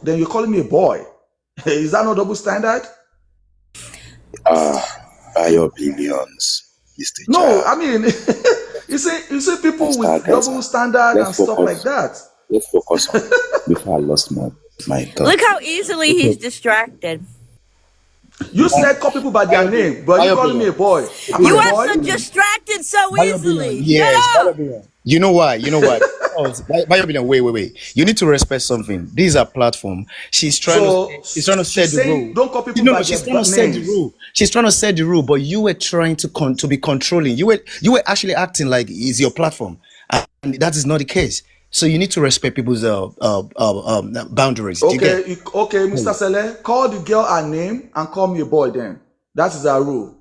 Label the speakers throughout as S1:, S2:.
S1: then you're calling me a boy. Is that not double standard?
S2: Bayo billions, Mr.
S1: No,
S2: Child.
S1: I mean, you see people with
S2: Guys,
S1: double standard and
S2: let's
S1: stuff like
S2: focus.
S1: that.
S2: Let's focus on before I lost my thought.
S3: Look how easily he's distracted.
S1: You said call people by their name, but you calling me a boy. Am I
S3: You
S1: a
S3: are
S1: boy?
S3: so distracted so easily.
S4: Yes,
S3: Shut up.
S4: You know why? Bayo billion, wait. You need to respect something. This is a platform. She's trying to set the
S1: saying,
S4: rule.
S1: don't call people by
S4: she's
S1: their
S4: trying to set the
S1: names.
S4: rule. She's trying to set the rule, but you were trying to be controlling. You were actually acting like it's your platform, and that is not the case. So you need to respect people's boundaries.
S1: Okay, Mr. Sele, call the girl her name and call me a boy then. That is our rule.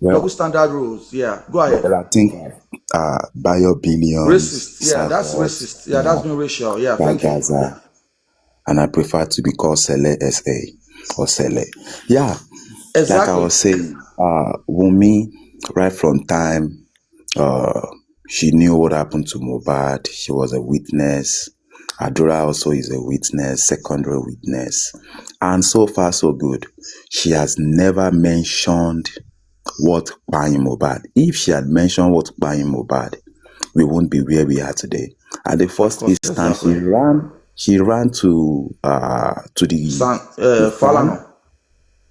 S2: Well,
S1: double standard rules. Yeah, go ahead.
S2: Well, I think Bayo billions.
S1: Racist. Yeah, that's racist. Yeah, that's been racial. Yeah, thank you.
S2: And I prefer to be called Sele SA or Sele. Yeah,
S1: exactly.
S2: Like I was saying, Wunmi, right from time, she knew what happened to Mohbad. She was a witness. Adura also is a witness, secondary witness. And so far, so good. She has never mentioned what buying Mohbad. If she had mentioned what buying Mohbad, we wouldn't be where we are today. At the first instance, she ran to the
S1: Falana.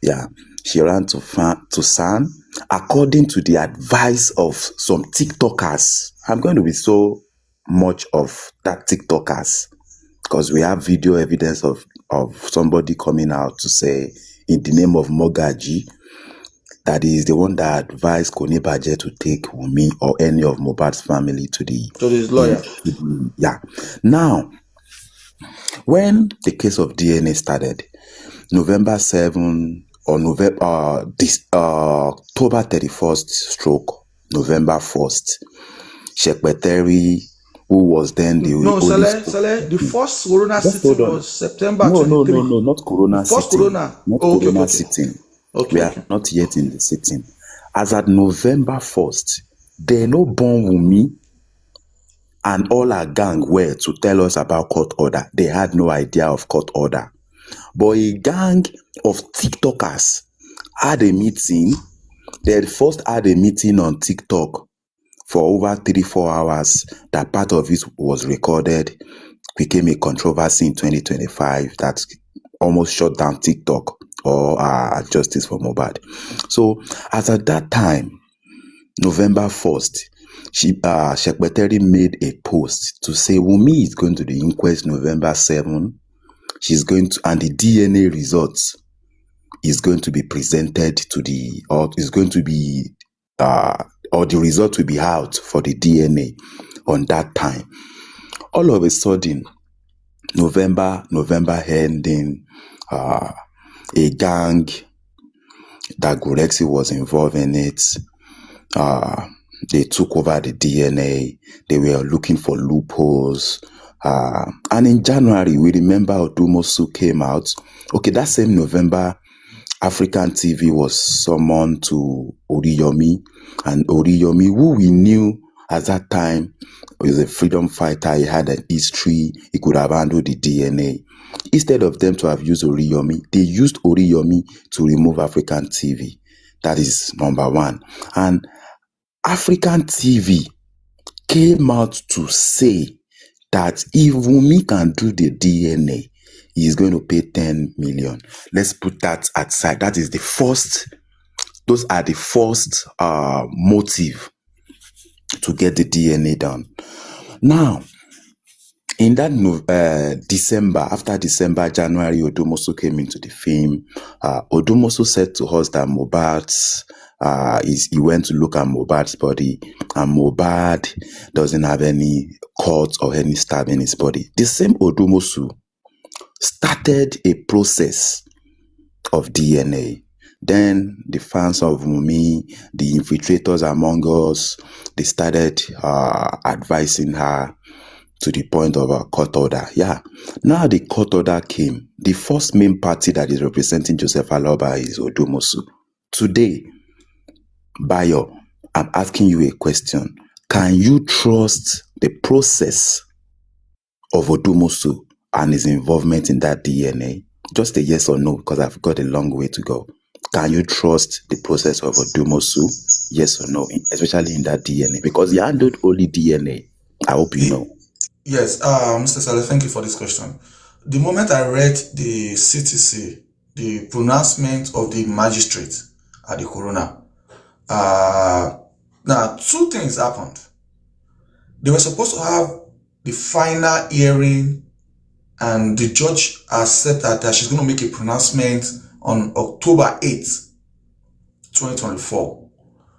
S2: Yeah, she ran to San. According to the advice of some TikTokers, I'm going to be so much of that TikTokers because we have video evidence of somebody coming out to say in the name of Mogaji that is the one that advised Kone Baje to take Wunmi or any of Mohbad's family to his
S1: lawyer.
S2: Yeah. Now, when the case of DNA started, November 7 or October 31st stroke November 1st, Shekpeteri, who was then the
S1: the first Corona sitting was September 23.
S2: No, not Corona
S1: sitting.
S2: Corona sitting.
S1: Okay,
S2: we are not yet in the sitting. As at November 1st, they no born Wunmi and all her gang were to tell us about court order. They had no idea of court order. But a gang of TikTokers had a meeting. They had first had a meeting on TikTok for over 3-4 hours. That part of it was recorded. Became a controversy in 2025 that almost shut down TikTok or Justice for Mohbad. So as at that time, November 1st, Shekpeteri made a post to say Wunmi is going to the inquest November 7. She's going to, and the DNA results is going to be presented to the, or is going to be, or the result will be out for the DNA on that time. All of a sudden, November ending, a gang that Gurexi was involved in it. They took over the DNA. They were looking for loopholes. And in January, we remember Odumosu came out. Okay, that same November, African TV was summoned to Oriyomi. And Oriyomi, who we knew at that time was a freedom fighter. He had an history. He could have handled the DNA. Instead of them to have used Oriyomi, they used Oriyomi to remove African TV. That is number one. And African TV came out to say that if Wunmi can do the DNA, he is going to pay 10 million. Let's put that aside. That is the first, those are the first motive to get the DNA done. Now, in that December, after December, January, Odumosu came into the film. Odumosu said to us that he went to look at Mohbad's body, and Mohbad doesn't have any cut or any stab in his body. The same Odumosu started a process of DNA. Then the fans of Wunmi, the infiltrators among us, they started advising her to the point of a court order. Yeah. Now the court order came. The first main party that is representing Joseph Aloba is Odumosu. Today, Bayo, I'm asking you a question. Can you trust the process of Odumosu and his involvement in that DNA? Just a yes or no, because I've got a long way to go. Can you trust the process of Odumosu? Yes or no, especially in that DNA? Because he handled only DNA. I hope you know.
S1: Yes, Mr. Saleh, thank you for this question. The moment I read the CTC, the pronouncement of the magistrate at the coroner, now two things happened. They were supposed to have the final hearing, and the judge accepted that she's going to make a pronouncement on October 8th, 2024.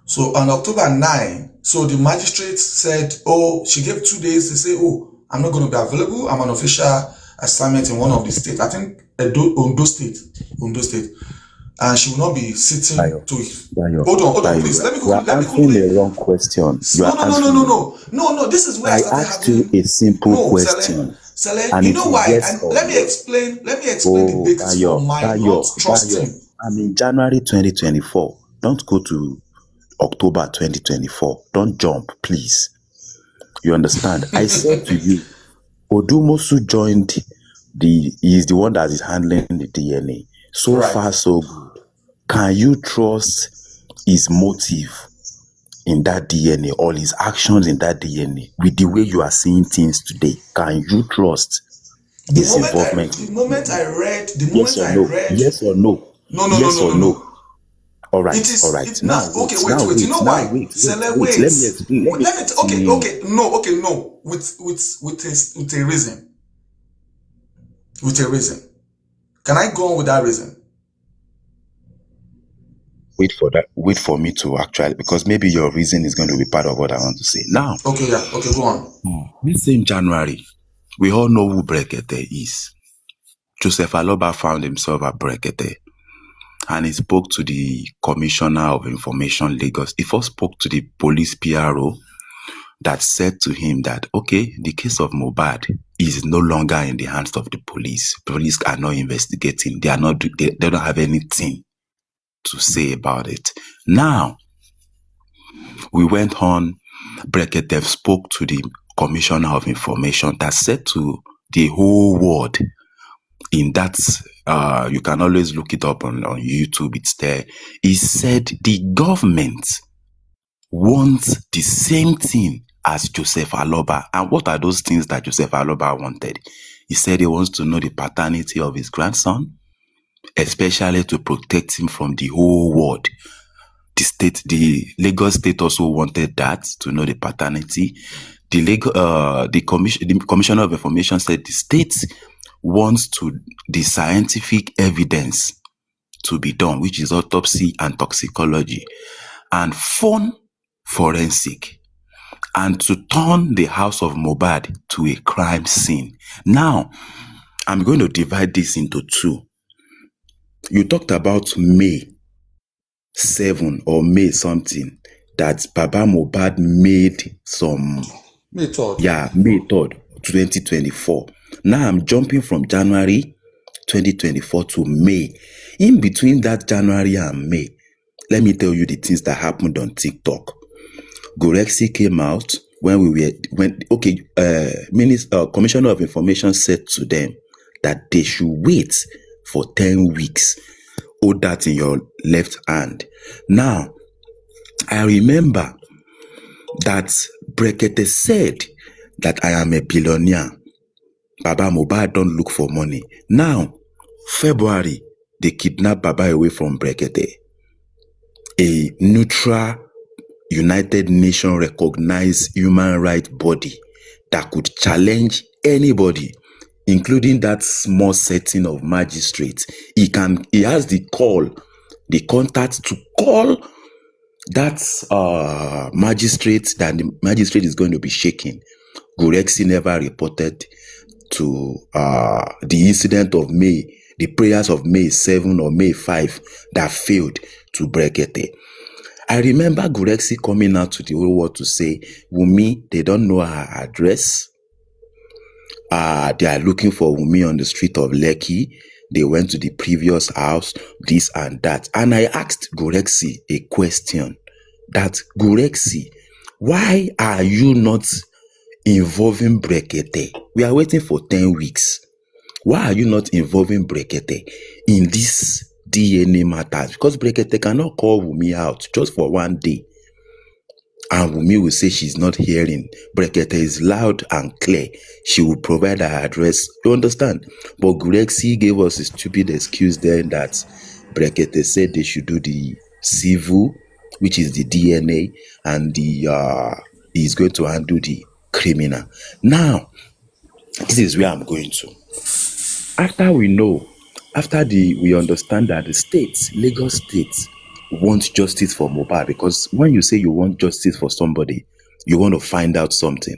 S1: So on October 9, so the magistrate said, oh, she gave 2 days to say, oh, I'm not going to be available. I'm on official assignment in one of the states. I think Ondo State. And she will not be sitting
S2: Bayo,
S1: to it.
S2: Bayo,
S1: Hold on,
S2: Bayo,
S1: please. Let me
S2: you are asking the wrong question.
S1: No. This is where I started
S2: asked you a simple question.
S1: Saleh,
S2: And
S1: you know why?
S2: yes
S1: And let me explain the basis for my not trusting.
S2: I'm in January 2024. Don't go to October 2024. Don't jump, please. You understand? I said to you, Odumosu joined he is the one that is handling the DNA. So
S1: Right.
S2: far, so good. Can you trust his motive in that DNA or his actions in that DNA with the way you are seeing things today? Can you trust his involvement?
S1: The moment I read.
S2: Yes or no?
S1: No.
S2: All right.
S1: It is
S2: All right.
S1: it, now. Okay, wait. You know why?
S2: Wait. Let me explain.
S1: No. With a reason. With a reason. Can I go on with that reason?
S2: Wait for me to actually, because maybe your reason is going to be part of what I want to say. Now.
S1: Okay, yeah. Okay, go on.
S2: This same January, we all know who Brekete is. Joseph Aloba found himself at Brekete, and he spoke to the Commissioner of Information Lagos. He first spoke to the police PRO that said to him that, okay, the case of Mohbad is no longer in the hands of the police. Police are not investigating. They don't have anything to say about it. Now, we went on. Brekete spoke to the Commissioner of Information that said to the whole world, in that, you can always look it up on YouTube, it's there. He said the government wants the same thing as Joseph Aloba. And what are those things that Joseph Aloba wanted? He said he wants to know the paternity of his grandson, especially to protect him from the whole world. The Lagos State also wanted that, to know the paternity. The Commissioner of Information said the state wants the scientific evidence to be done, which is autopsy and toxicology, and phone forensic, and to turn the house of Mohbad to a crime scene. Now, I'm going to divide this into two. You talked about May 7 or May something, that Baba Mohbad made some...
S1: May 3rd.
S2: Yeah, May 3rd, 2024. Now I'm jumping from January 2024 to May. In between that January and May, let me tell you the things that happened on TikTok. Gorexi came out Commissioner of Information said to them that they should wait for 10 weeks. Hold that in your left hand. Now, I remember that Brekete said that I am a billionaire. Baba Mohbad don't look for money. Now, February, they kidnapped Baba away from Brekete, a neutral, United Nations recognized human rights body that could challenge anybody, including that small setting of magistrates. He has the contact to call that magistrate, that the magistrate is going to be shaken. Gorexi never reported to the incident of May, the prayers of May 7 or May 5 that failed to Brekete. I remember Gorexi coming out to the whole world to say, Wumi, they don't know her address. They are looking for Wumi on the street of Lekki. They went to the previous house, this and that. And I asked Gorexi a question, that Gorexi, why are you not involving Brekete? We are waiting for 10 weeks. Why are you not involving Brekete in this DNA matters? Because Brekete cannot call Wumi out just for one day, and Wumi will say she's not hearing. Brekete is loud and clear. She will provide her address. You understand? But Gurexi gave us a stupid excuse then that Brekete said they should do the civil, which is the DNA, and he's going to handle the criminal. Now, this is where I'm going to. After we understand that the states, Lagos State, want justice for Mohbad, because when you say you want justice for somebody, you want to find out something.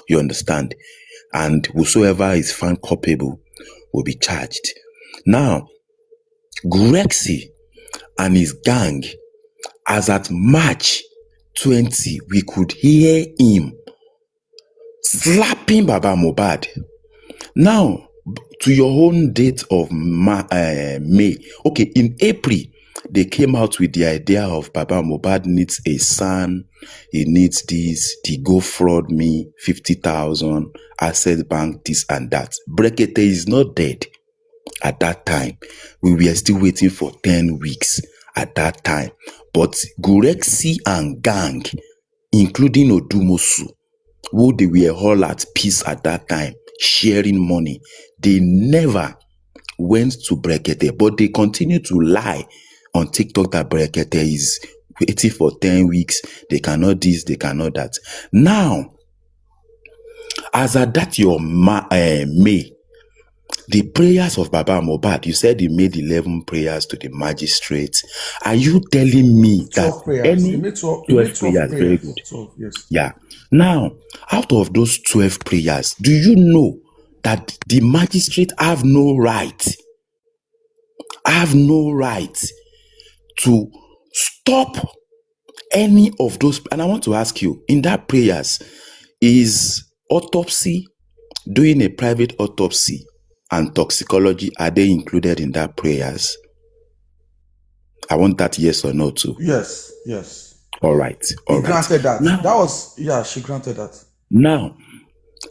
S2: You understand? And whosoever is found culpable will be charged. Now, Gurexi and his gang, as at March 20, we could hear him slapping Baba Mohbad. Now, to your own date of May, okay, in April, they came out with the idea of Baba Mohbad needs a son, he needs this, they go fraud me, 50,000, Access Bank, this and that. Brekete is not dead at that time. We were still waiting for 10 weeks at that time. But Gurexi and gang, including Odumosu, who they were all at peace at that time, sharing money, they never went to Brekete, but they continue to lie on TikTok that Brekete is waiting for 10 weeks, they cannot this, they cannot that. Now, as at that your May, the prayers of Baba Mohbad, you said he made 11 prayers to the magistrate. Are you telling me
S1: 12
S2: that
S1: prayers.
S2: any
S1: He made 12
S2: prayers, very good.
S1: 12, yes.
S2: Yeah. Now, out of those 12 prayers, do you know that the magistrate have no right to stop any of those? And I want to ask you, in that prayers, is autopsy, doing a private autopsy, and toxicology, are they included in that prayers? I want that yes or no too.
S1: Yes.
S2: All right.
S1: He granted that.
S2: Now,
S1: she granted that.
S2: Now,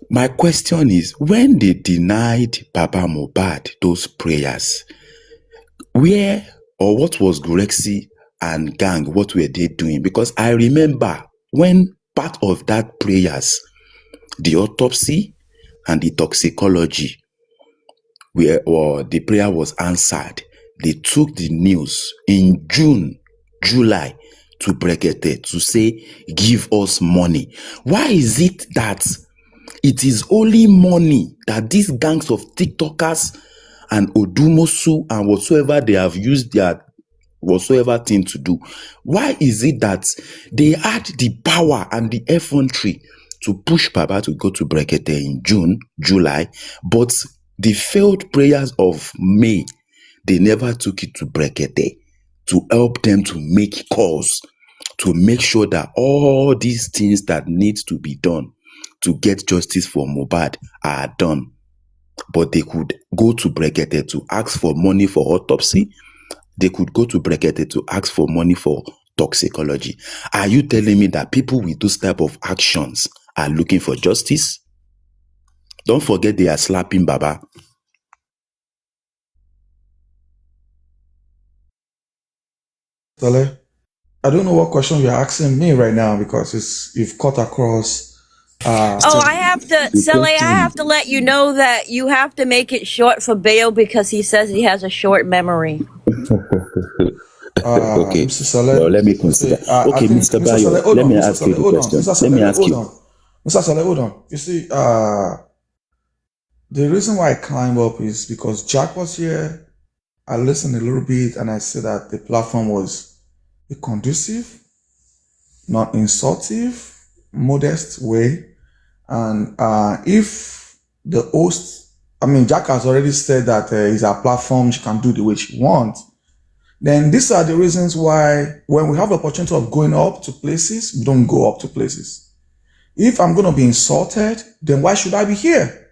S2: my question is, when they denied Baba Mohbad those prayers, where or what was Gurexi and gang, what were they doing? Because I remember when part of that prayers, the autopsy and the toxicology, or the prayer was answered, they took the news in July to Brekete to say, give us money. Why is it that it is only money that these gangs of TikTokers and Odumosu and whatsoever they have used their whatsoever thing to do, why is it that they had the power and the effrontery to push Baba to go to Brekete in July, but the failed prayers of May, they never took it to Brekete to help them to make calls, to make sure that all these things that need to be done to get justice for Mohbad are done? But they could go to Brekete to ask for money for autopsy. They could go to Brekete to ask for money for toxicology. Are you telling me that people with those type of actions are looking for justice? Don't forget they are slapping Baba.
S1: Tole, I don't know what question you're asking me right now because you've cut across.
S3: I have to, Sele, I have to let you know that you have to make it short for Bayo because he says he has a short memory.
S2: Okay,
S1: Mr. Sele,
S2: well, let me consider. Okay, Mr. Bayo, let me ask you the question. Let me ask you.
S1: Mr. Sele, hold on. You see, the reason why I climb up is because Jack was here. I listened a little bit and I said that the platform was a conducive, not insultive, modest way. And if the host, Jack has already said that it's a platform, she can do the way she wants, then these are the reasons why when we have the opportunity of going up to places, we don't go up to places. If I'm going to be insulted, then why should I be here?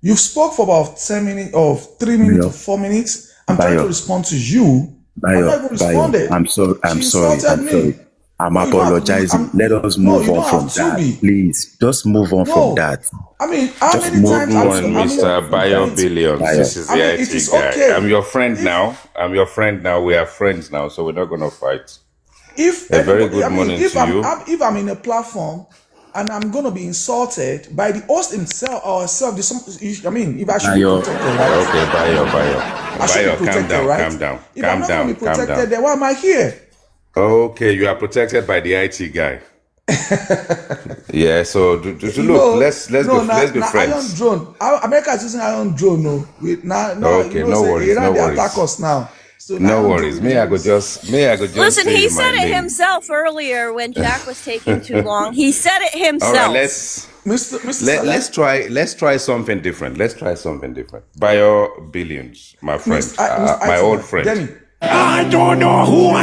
S1: You've spoke for about 10 minutes or 3 minutes or 4 minutes. I'm trying to respond to you.
S2: Bayo, I'm sorry. I'm
S1: No, you don't have to be.
S2: apologizing. Let us
S1: No,
S2: move
S1: you
S2: on
S1: don't
S2: from
S1: have to
S2: that.
S1: be.
S2: Please, just move on from
S1: No.
S2: that.
S1: I mean, how
S2: Just
S1: many
S2: move
S1: times?
S2: on.
S5: Mr. Bayo Billions.
S2: Bayo.
S5: This is the
S1: I mean, it
S5: IT
S1: is
S5: guy.
S1: okay.
S5: I'm your friend
S1: If-
S5: now. I'm your friend now. We are friends now, so we're not going to fight.
S1: If
S5: A very
S1: anybody,
S5: good
S1: I mean,
S5: morning
S1: if
S5: to you.
S1: if I'm in a platform and I'm gonna be insulted by the host himself or herself, I mean, if I should be
S2: Bayo.
S1: protected, right?
S5: Okay, Bayo.
S1: I should be
S5: Bayo, calm
S1: protected,
S5: down,
S1: right?
S5: calm down.
S1: If I'm
S5: Calm
S1: not gonna be
S5: down, calm
S1: protected,
S5: down.
S1: then why am I here?
S5: Okay, you are protected by the IT guy. Yeah, so look, let's be
S1: Iron
S5: friends.
S1: Drone. America is using Iron Drone. No, now
S5: Okay,
S1: you know,
S5: no
S1: say
S5: worries,
S1: Iran
S5: no
S1: they
S5: worries.
S1: attack us now. So
S5: No
S1: Iron
S5: worries.
S1: Drone
S5: May I go just
S3: Listen,
S5: say
S3: he
S5: my
S3: said it
S5: name.
S3: himself earlier when Jack was taking too long. He said it himself.
S5: All right, let's try something different. Let's try something different. Bayo Billions, my friend, my old friend.
S1: Denny.
S6: I don't know who I